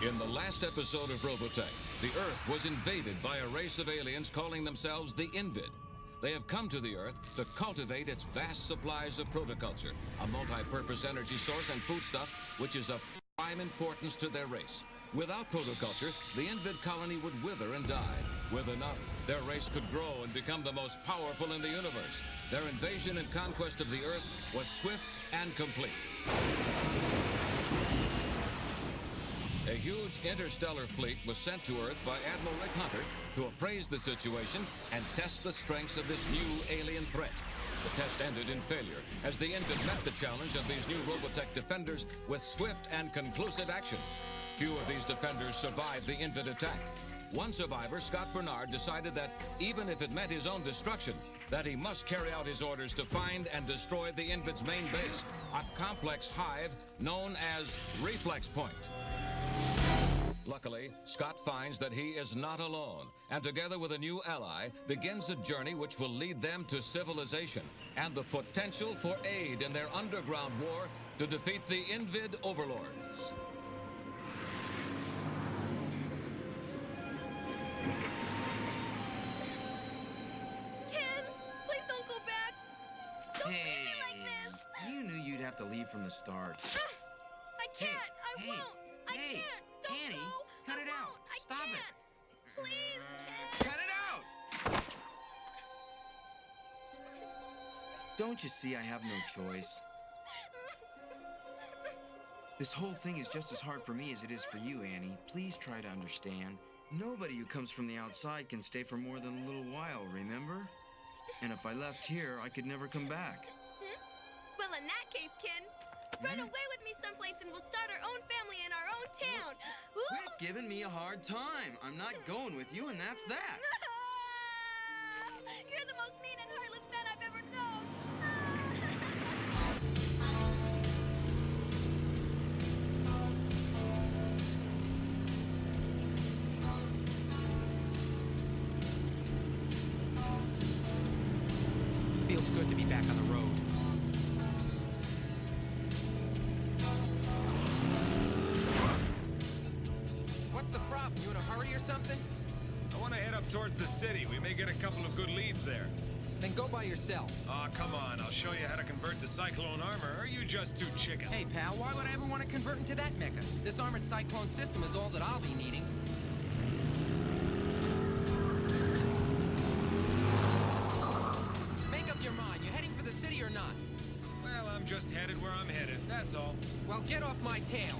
In the last episode of Robotech, the Earth was invaded by a race of aliens calling themselves the Invid. They have come to the Earth to cultivate its vast supplies of protoculture, a multi-purpose energy source and foodstuff which is of prime importance to their race. Without protoculture, the Invid colony would wither and die. With enough, their race could grow and become the most powerful in the universe. Their invasion and conquest of the Earth was swift and complete. A huge interstellar fleet was sent to Earth by Admiral Rick Hunter to appraise the situation and test the strengths of this new alien threat. The test ended in failure, as the Invid met the challenge of these new Robotech defenders with swift and conclusive action. Few of these defenders survived the Invid attack. One survivor, Scott Bernard, decided that even if it meant his own destruction, that he must carry out his orders to find and destroy the Invid's main base, a complex hive known as Reflex Point. Luckily, Scott finds that he is not alone, and together with a new ally, begins a journey which will lead them to civilization and the potential for aid in their underground war to defeat the Invid overlords. Ken, please don't go back. Don't leave me like this. You knew you'd have to leave from the start. I can't. I won't. I can't. Don't Annie, go. cut I it out. won't. I Stop can't. it. Please, Ken. Cut it out! Don't you see I have no choice? This whole thing is just as hard for me as it is for you, Annie. Please try to understand. Nobody who comes from the outside can stay for more than a little while, remember? And if I left here, I could never come back. Well, in that case, Ken, run away with me someplace and we'll start our own family in our own town. Quit giving me a hard time. I'm not going with you, and that's that. You're the most mean and heartless man I've ever known. Feels good to be back on the road. What's the problem? You in a hurry or something? I want to head up towards the city. We may get a couple of good leads there. Then go by yourself. Aw, come on. I'll show you how to convert to Cyclone armor. Or are you just too chicken? Hey, pal, why would I ever want to convert into that mecha? This armored cyclone system is all that I'll be needing. Make up your mind. You heading for the city or not? Well, I'm just headed where I'm headed. That's all. Well, get off my tail.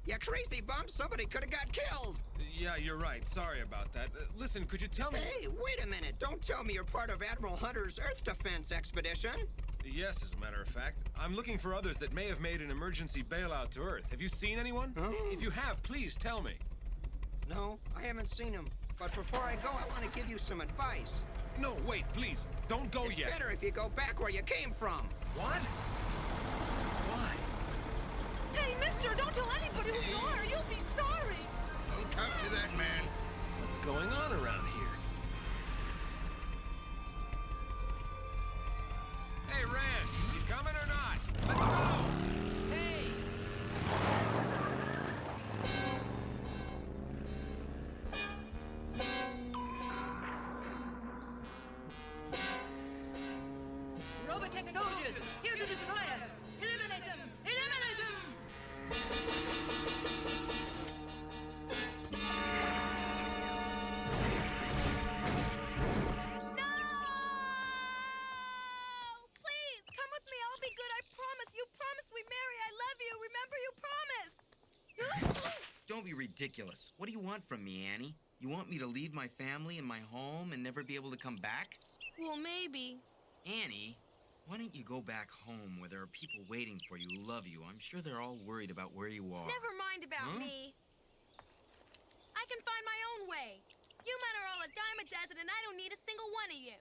You crazy bum! Somebody could have got killed! Yeah, you're right. Sorry about that. Listen, could you tell me... Hey, wait a minute! Don't tell me you're part of Admiral Hunter's Earth Defense expedition! Yes, as a matter of fact. I'm looking for others that may have made an emergency bailout to Earth. Have you seen anyone? Huh? If you have, please tell me. No, I haven't seen him. But before I go, I want to give you some advice. No, wait, please. Don't go It's yet. better if you go back where you came from. What? Why? Hey, mister, don't tell anybody who you are. You'll be sorry. Don't talk to that man. What's going on around here? Hey, Rand, you coming or not? Let's go! Hey! Robotech soldiers, here to destroy us! Eliminate them! Eliminate them! No! Please, come with me. I'll be good. I promise. You promised we marry. I love you. Remember, you promised. Don't be ridiculous. What do you want from me, Annie? You want me to leave my family and my home and never be able to come back? Well, maybe. Annie, why don't you go back home where there are people waiting for you who love you? I'm sure they're all worried about where you are. Never mind about me. I can find my own way. You men are all a dime a dozen, and I don't need a single one of you.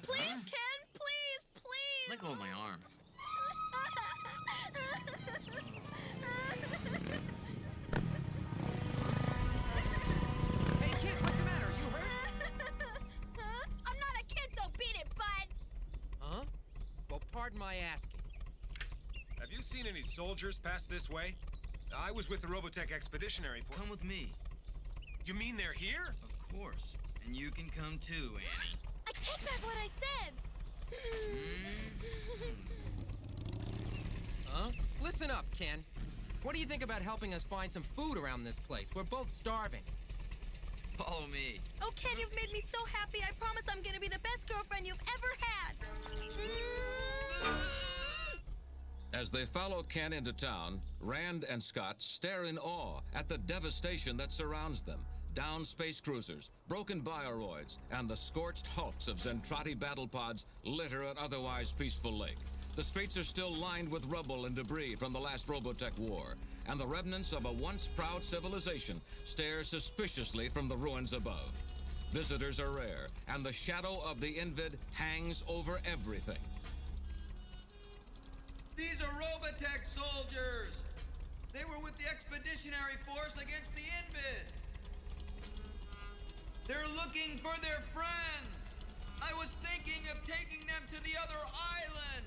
Please, Ken, please, please. Let go of my arm. Hey, kid, what's the matter? You hurt? Huh? I'm not a kid, so beat it, bud. Huh? Well, pardon my asking. Have you seen any soldiers pass this way? I was with the Robotech Expeditionary Force. Come with me. You mean they're here? Of course. And you can come too, Annie. I take back what I said. Huh? Listen up, Ken. What do you think about helping us find some food around this place? We're both starving. Follow me. Oh, Ken, you've made me so happy. I promise I'm gonna be the best girlfriend you've ever had. As they follow Ken into town, Rand and Scott stare in awe at the devastation that surrounds them. Downed space cruisers, broken bioroids, and the scorched hulks of Zentradi battle pods litter an otherwise peaceful lake. The streets are still lined with rubble and debris from the last Robotech war, and the remnants of a once proud civilization stare suspiciously from the ruins above. Visitors are rare, and the shadow of the Invid hangs over everything. These are Robotech soldiers! They were with the Expeditionary Force against the Invid! They're looking for their friends! I was thinking of taking them to the other island!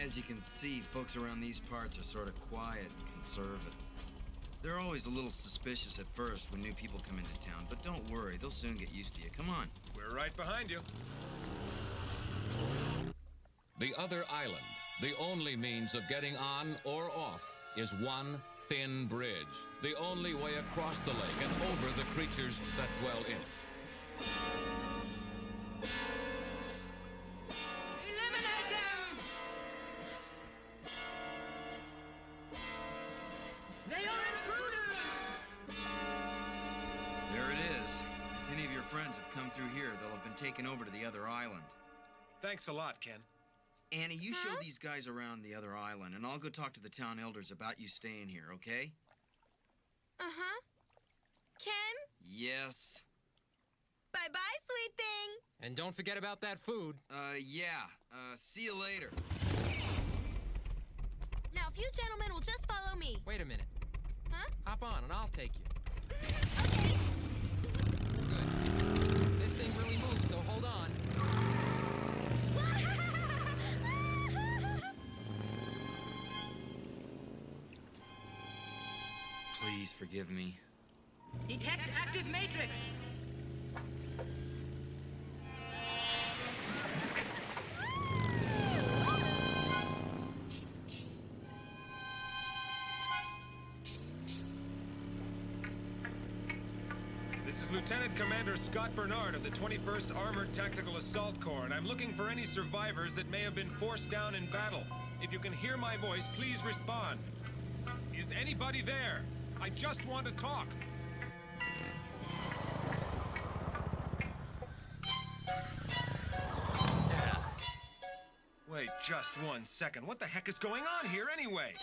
As you can see, folks around these parts are sort of quiet and conservative. They're always a little suspicious at first when new people come into town, but don't worry, they'll soon get used to you. Come on. We're right behind you. The other island, the only means of getting on or off, is one thin bridge, the only way across the lake and over the creatures that dwell in it. Eliminate them! They are intruders! There it is. If any of your friends have come through here, they'll have been taken over to the other island. Thanks a lot, Ken. Annie, you show these guys around the other island, and I'll go talk to the town elders about you staying here, okay? Uh-huh. Ken? Yes. Bye-bye, sweet thing. And don't forget about that food. Yeah. See you later. Now, if you gentlemen will just follow me. Wait a minute. Huh? Hop on and I'll take you. Okay. Good. This thing really moves, so hold on. Please forgive me. Detect active matrix! This is Lieutenant Commander Scott Bernard of the 21st Armored Tactical Assault Corps, and I'm looking for any survivors that may have been forced down in battle. If you can hear my voice, please respond. Is anybody there? I just want to talk. Wait just 1 second. What the heck is going on here anyway?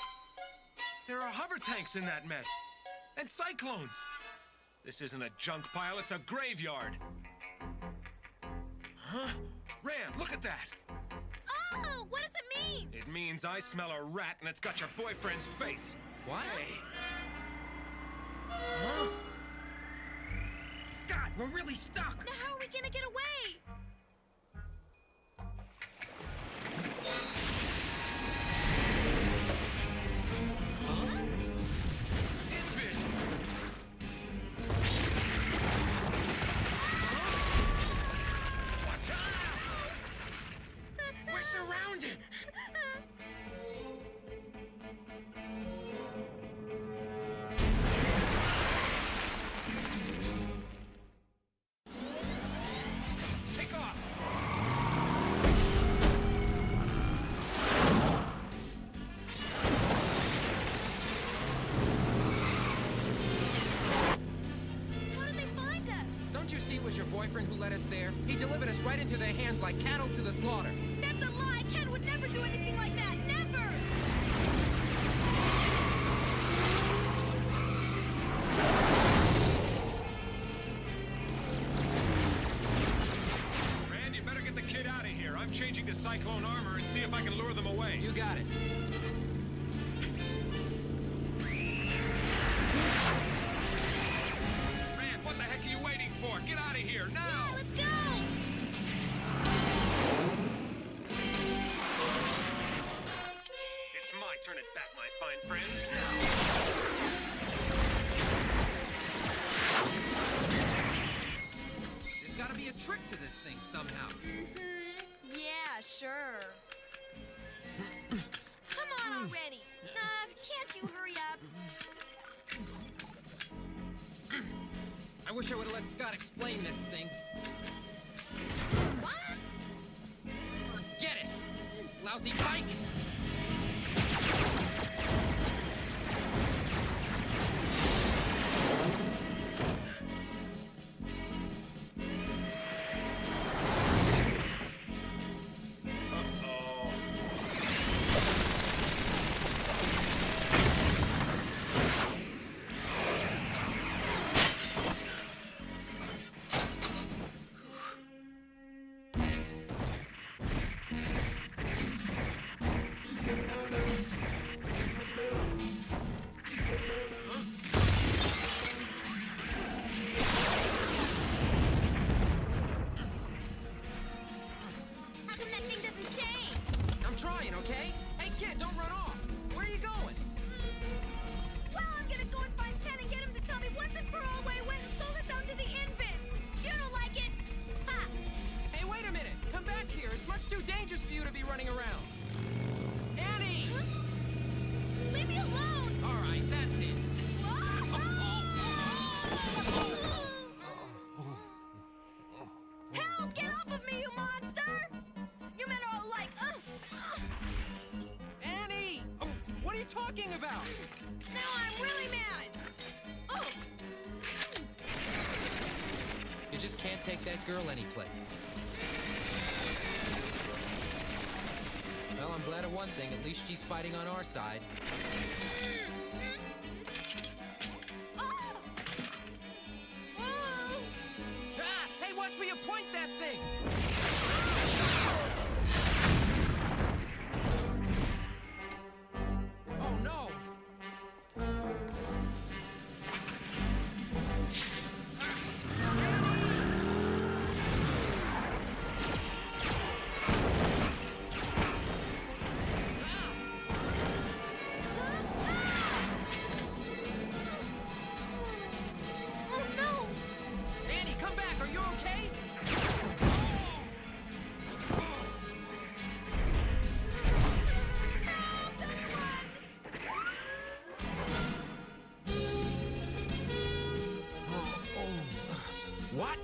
There are hover tanks in that mess. And cyclones. This isn't a junk pile, it's a graveyard. Huh? Rand, look at that. Oh, what does it mean? It means I smell a rat and it's got your boyfriend's face. What? Hey. Huh? Scott, we're really stuck! Now how are we gonna get away? We're surrounded! Take off! boyfriend who led us there? He delivered us right into their hands like cattle to the slaughter. That's a lie! Ken would never do anything like that! Never! Rand, you better get the kid out of here. I'm changing to Cyclone armor and see if I can lure them away. You got it. Rand, what the heck are you waiting for? Get out of here, now! Yeah, let's go! It's my turn at bat, my fine friends. There's gotta be a trick to this thing somehow. Yeah, sure. Come on already! Can't you hurry up? I wish I would've let Scott explain this thing. What? Forget it! Lousy bike! How come that thing doesn't change? I'm trying, okay? Hey, kid, don't run off! Where are you going? Well, I'm gonna go and find Ken and get him to tell me once and for all why he went and sold us out to the Invins. You don't like it? Ha! Hey, wait a minute! Come back here! It's much too dangerous for you to be running around! Annie! Leave me alone! Alright, that's it. Help! Get off of me, you monster! You men are all like, Annie! Oh, what are you talking about? Now I'm really mad! Oh! You just can't take that girl anyplace. Well, I'm glad of one thing. At least she's fighting on our side. Oh! Oh! Ah! Hey, watch where you point that thing! Oh, no! Oh no! Annie, come back! Are you okay? Help, anyone! What?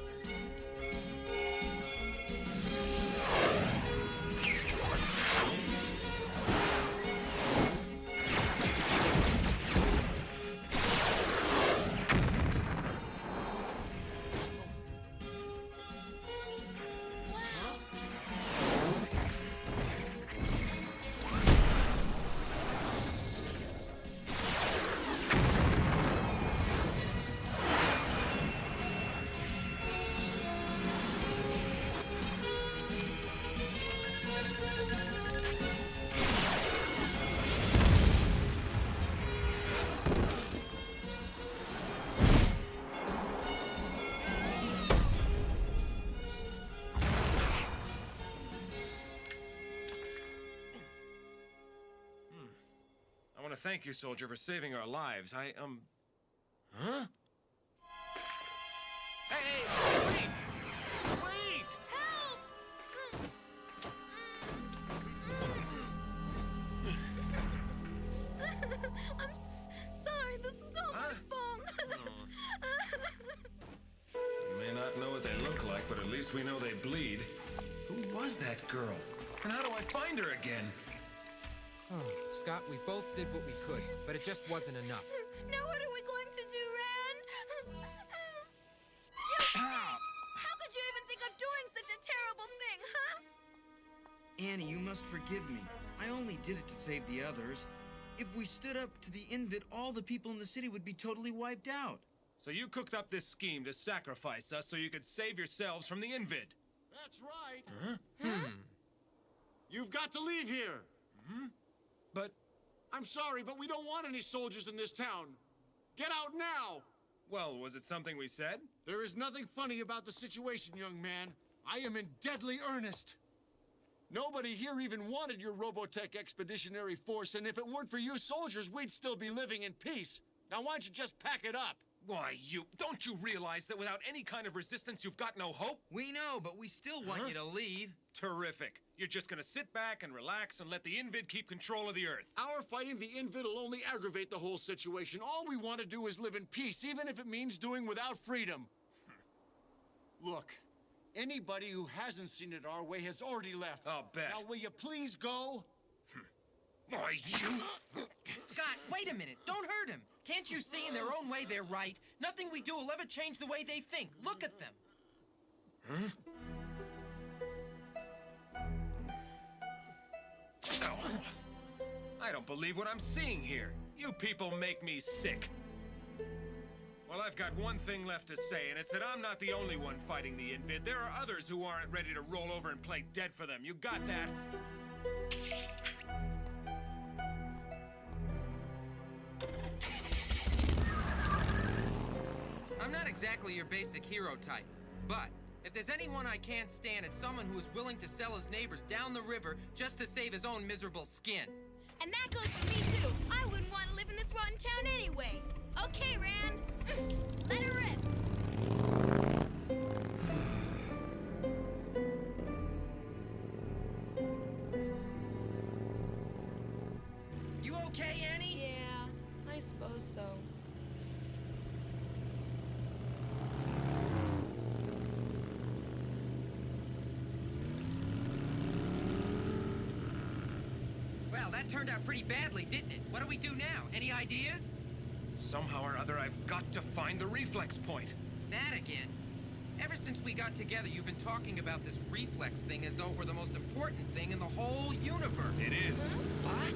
I want to thank you, soldier, for saving our lives. Huh? Hey, wait! Wait! Help! I'm sorry, this is all my fault. You may not know what they look like, but at least we know they bleed. Who was that girl? And how do I find her again? Oh, Scott, we both did what we could, but it just wasn't enough. Now what are we going to do, Rand? How could think of doing such a terrible thing, huh? Annie, you must forgive me. I only did it to save the others. If we stood up to the Invid, all the people in the city would be totally wiped out. So you cooked up this scheme to sacrifice us so you could save yourselves from the Invid. That's right. Huh? You've got to leave here. But, I'm sorry, but we don't want any soldiers in this town. Get out now! well, was it something we said? There is nothing funny about the situation, young man. I am in deadly earnest. Nobody here even wanted your Robotech Expeditionary Force, and if it weren't for you soldiers, we'd still be living in peace. Now, why don't you just pack it up? Why, don't you realize that without any kind of resistance, you've got no hope? We know, but we still want you to leave. Terrific. You're just gonna sit back and relax and let the Invid keep control of the Earth. Our fighting the Invid will only aggravate the whole situation. All we want to do is live in peace, even if it means doing without freedom. Look, anybody who hasn't seen it our way has already left. I'll bet. Now, will you please go? Why, you... Scott, wait a minute. Don't hurt him. Can't you see in their own way they're right? Nothing we do will ever change the way they think. Look at them. Oh. I don't believe what I'm seeing here. You people make me sick. Well, I've got one thing left to say, and it's that I'm not the only one fighting the Invid. There are others who aren't ready to roll over and play dead for them. You got that? I'm not exactly your basic hero type, but if there's anyone I can't stand, it's someone who is willing to sell his neighbors down the river just to save his own miserable skin. And that goes for me, too. I wouldn't want to live in this rotten town anyway. Okay, Rand. Let her rip. You okay, Annie? Yeah, I suppose so. Well, that turned out pretty badly, didn't it? What do we do now? Any ideas? Somehow or other, I've got to find the reflex point. That again? Ever since we got together, you've been talking about this reflex thing as though it were the most important thing in the whole universe. It is. What?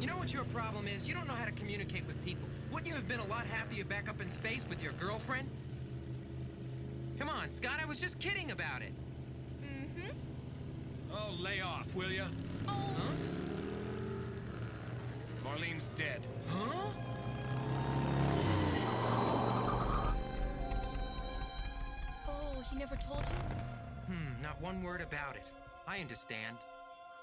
You know what your problem is? You don't know how to communicate with people. Wouldn't you have been a lot happier back up in space with your girlfriend? Come on, Scott, I was just kidding about it. Mm-hmm. Oh, lay off, will ya? Oh. Huh? Marlene's dead. Huh? Oh, he never told you? Not one word about it. I understand.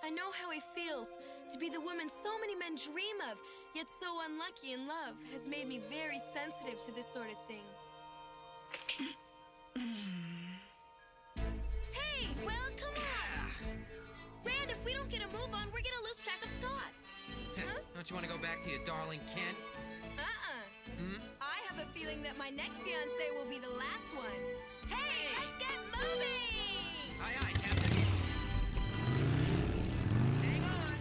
I know how he feels. To be the woman so many men dream of, yet so unlucky in love, has made me very sensitive to this sort of thing. Hey, well, come on! Rand, if we don't get a move on, we're gonna lose track of Scott. Huh? Don't you want to go back to your darling Ken? I have a feeling that my next fiancé will be the last one. Hey, let's get moving! Aye, aye, Captain. Hang on.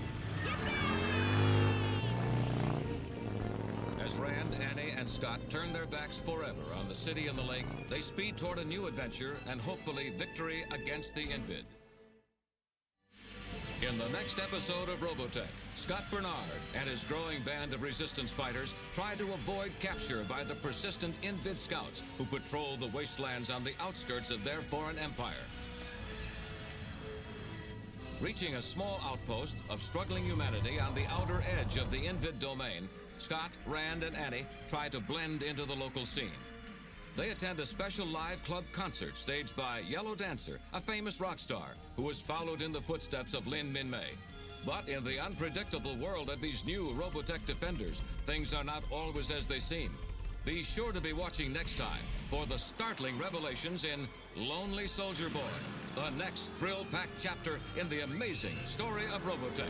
Yippee! As Rand, Annie, and Scott turn their backs forever on the city and the lake, they speed toward a new adventure and hopefully victory against the Invid. In the next episode of Robotech, Scott Bernard and his growing band of resistance fighters try to avoid capture by the persistent Invid scouts who patrol the wastelands on the outskirts of their foreign empire. Reaching a small outpost of struggling humanity on the outer edge of the Invid domain, Scott, Rand, and Annie try to blend into the local scene. They attend a special live club concert staged by Yellow Dancer, a famous rock star who has followed in the footsteps of Lin Min Mei. But in the unpredictable world of these new Robotech defenders, things are not always as they seem. Be sure to be watching next time for the startling revelations in Lonely Soldier Boy, the next thrill-packed chapter in the amazing story of Robotech.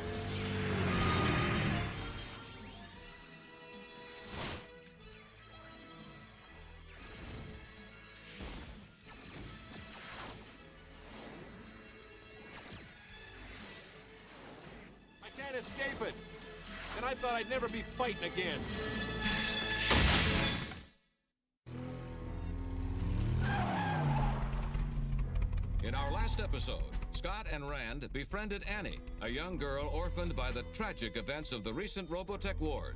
Can't escape it. And I thought I'd never be fighting again. In our last episode, Scott and Rand befriended Annie, a young girl orphaned by the tragic events of the recent Robotech Wars.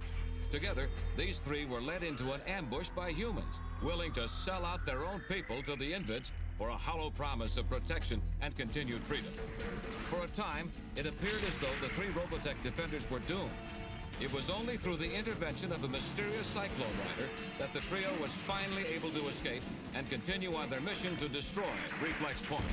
Together, these three were led into an ambush by humans, willing to sell out their own people to the Invids for a hollow promise of protection and continued freedom. For a time, it appeared as though the three Robotech defenders were doomed. It was only through the intervention of a mysterious Cyclone Rider that the trio was finally able to escape and continue on their mission to destroy Reflex Point.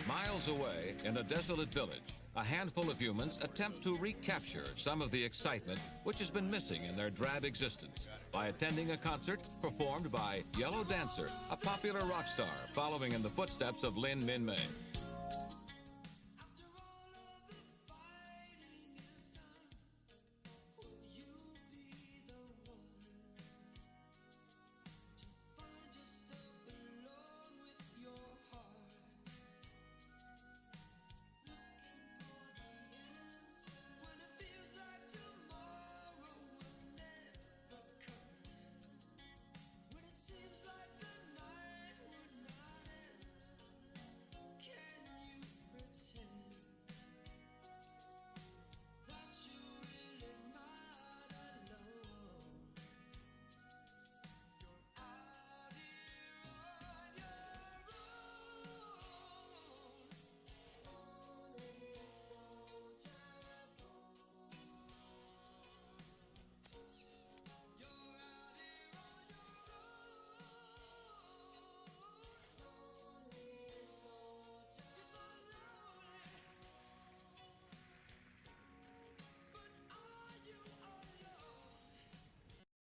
Miles away, in a desolate village, a handful of humans attempt to recapture some of the excitement which has been missing in their drab existence by attending a concert performed by Yellow Dancer, a popular rock star following in the footsteps of Lin Min Mei.